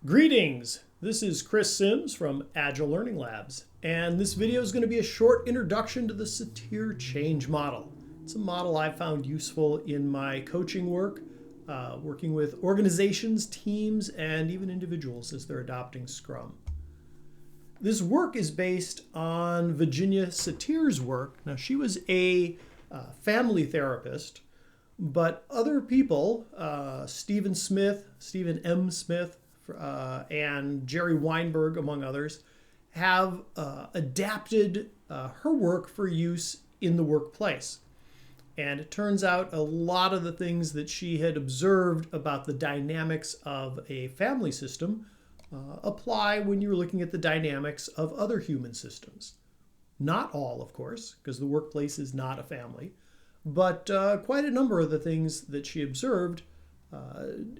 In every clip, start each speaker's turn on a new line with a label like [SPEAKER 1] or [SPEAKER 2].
[SPEAKER 1] Greetings! This is Chris Sims from Agile Learning Labs, and this video is going to be a short introduction to the Satir Change Model. It's a model I've found useful in my coaching work, working with organizations, teams, and even individuals as they're adopting Scrum. This work is based on Virginia Satir's work. Now, she was a family therapist, but other people, Stephen M. Smith, and Jerry Weinberg, among others, have adapted her work for use in the workplace. And it turns out a lot of the things that she had observed about the dynamics of a family system apply when you're looking at the dynamics of other human systems. Not all, of course, because the workplace is not a family, but quite a number of the things that she observed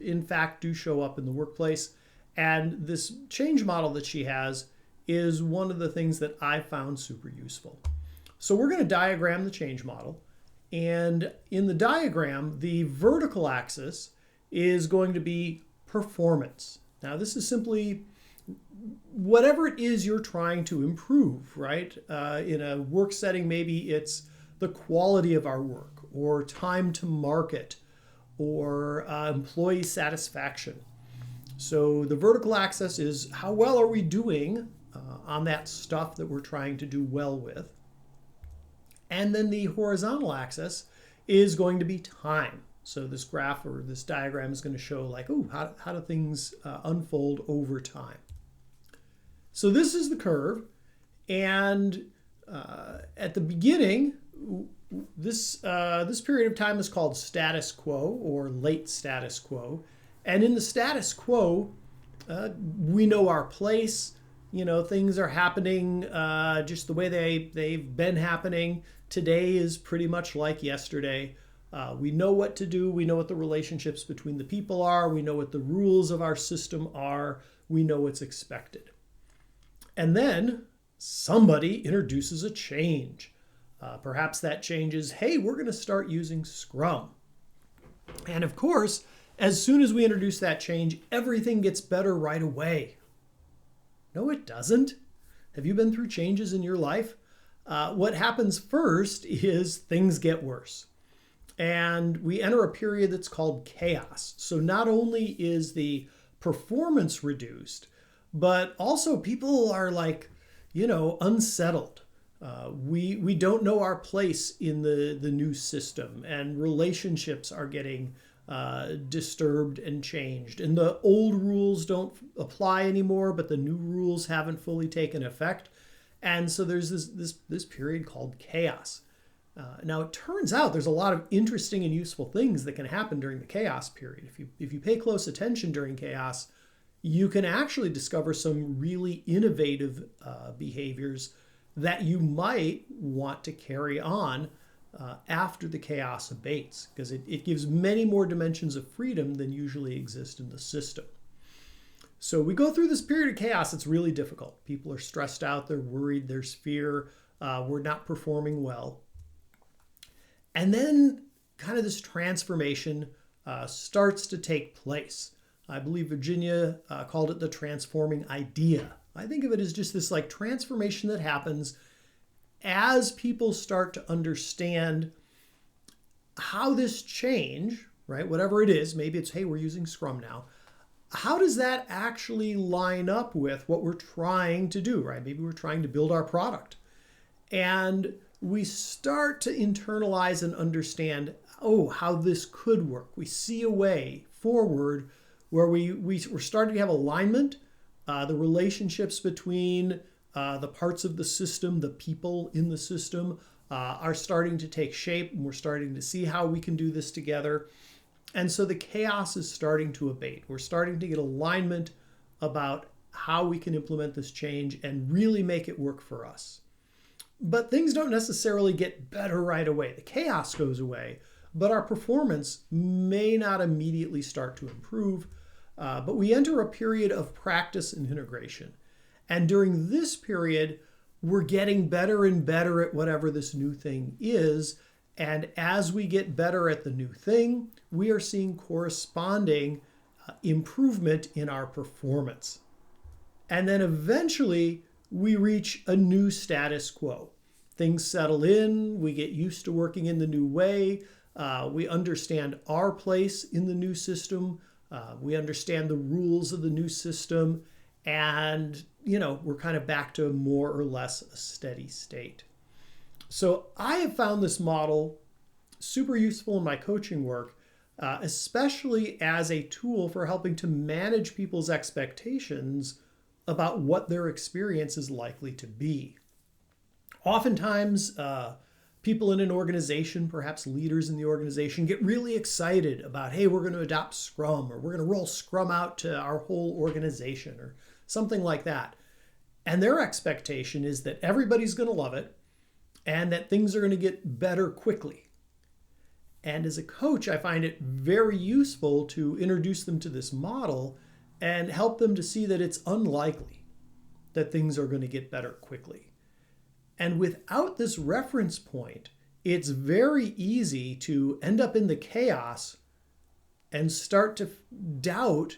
[SPEAKER 1] in fact do show up in the workplace. And this change model that she has is one of the things that I found super useful. So we're going to diagram the change model. And in the diagram, the vertical axis is going to be performance. Now, this is simply whatever it is you're trying to improve, right? In a work setting, maybe it's the quality of our work, or time to market, or employee satisfaction. So the vertical axis is how well are we doing on that stuff that we're trying to do well with. And then the horizontal axis is going to be time. So this graph or this diagram is going to show like, oh, how do things unfold over time? So this is the curve. And at the beginning, this period of time is called status quo or late status quo. And in the status quo, we know our place. You know, things are happening just the way they've been happening. Today is pretty much like yesterday. We know what to do. We know what the relationships between the people are. We know what the rules of our system are. We know what's expected. And then somebody introduces a change. Perhaps that change is, hey, we're going to start using Scrum. And of course, as soon as we introduce that change, everything gets better right away. No, it doesn't. Have you been through changes in your life? What happens first is things get worse. And we enter a period that's called chaos. So not only is the performance reduced, but also people are like, unsettled. We don't know our place in the new system, and relationships are getting disturbed and changed. And the old rules don't apply anymore, but the new rules haven't fully taken effect. And so there's this period called chaos. Now, it turns out there's a lot of interesting and useful things that can happen during the chaos period. If you pay close attention during chaos, you can actually discover some really innovative behaviors that you might want to carry on after the chaos abates, because it gives many more dimensions of freedom than usually exist in the system. So we go through this period of chaos. It's really difficult. People are stressed out. They're worried. There's fear. We're not performing well. And then kind of this transformation starts to take place. I believe Virginia called it the transforming idea. I think of it as just this like transformation that happens as people start to understand how this change, right, whatever it is, maybe it's, hey, we're using Scrum now. How does that actually line up with what we're trying to do, right? Maybe we're trying to build our product. And we start to internalize and understand, how this could work. We see a way forward where we're starting to have alignment, the relationships between the parts of the system, the people in the system are starting to take shape, and we're starting to see how we can do this together. And so the chaos is starting to abate. We're starting to get alignment about how we can implement this change and really make it work for us. But things don't necessarily get better right away. The chaos goes away, but our performance may not immediately start to improve. But we enter a period of practice and integration. And during this period, we're getting better and better at whatever this new thing is. And as we get better at the new thing, we are seeing corresponding improvement in our performance. And then eventually we reach a new status quo. Things settle in, we get used to working in the new way, we understand our place in the new system, we understand the rules of the new system, and we're kind of back to more or less a steady state. So I have found this model super useful in my coaching work, especially as a tool for helping to manage people's expectations about what their experience is likely to be. Oftentimes, people in an organization, perhaps leaders in the organization, get really excited about, hey, we're going to adopt Scrum, or we're going to roll Scrum out to our whole organization, or something like that. And their expectation is that everybody's going to love it and that things are going to get better quickly. And as a coach, I find it very useful to introduce them to this model and help them to see that it's unlikely that things are going to get better quickly. And without this reference point, it's very easy to end up in the chaos and start to doubt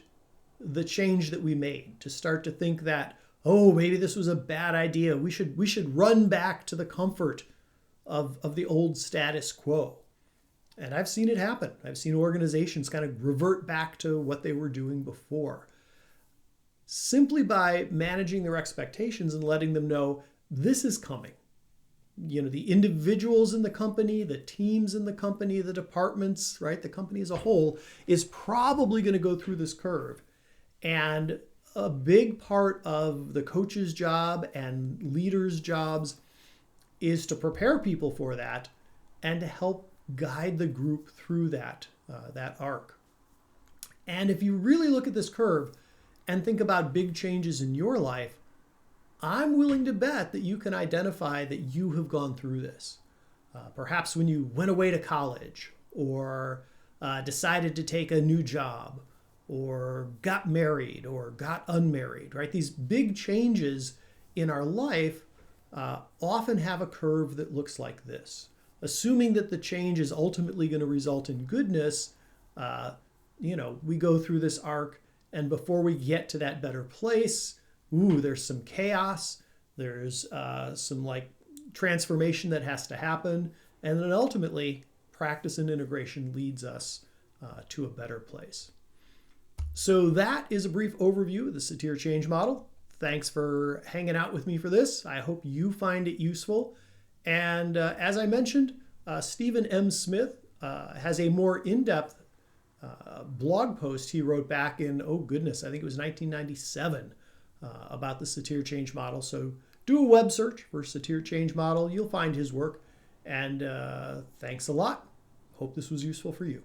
[SPEAKER 1] the change that we made, to start to think that, oh, maybe this was a bad idea. We should run back to the comfort of the old status quo. And I've seen it happen. I've seen organizations kind of revert back to what they were doing before. Simply by managing their expectations and letting them know this is coming. The individuals in the company, the teams in the company, the departments, right? The company as a whole is probably going to go through this curve. And a big part of the coach's job and leaders' jobs is to prepare people for that and to help guide the group through that arc. And if you really look at this curve and think about big changes in your life, I'm willing to bet that you can identify that you have gone through this. Perhaps when you went away to college, or decided to take a new job, or got married, or got unmarried, right? These big changes in our life often have a curve that looks like this. Assuming that the change is ultimately going to result in goodness, we go through this arc, and before we get to that better place, there's some chaos, there's some transformation that has to happen, and then ultimately practice and integration leads us to a better place. So that is a brief overview of the Satir Change Model. Thanks for hanging out with me for this. I hope you find it useful. And as I mentioned, Stephen M. Smith has a more in-depth blog post he wrote back in, I think it was 1997, about the Satir Change Model. So do a web search for Satir Change Model. You'll find his work. And thanks a lot. Hope this was useful for you.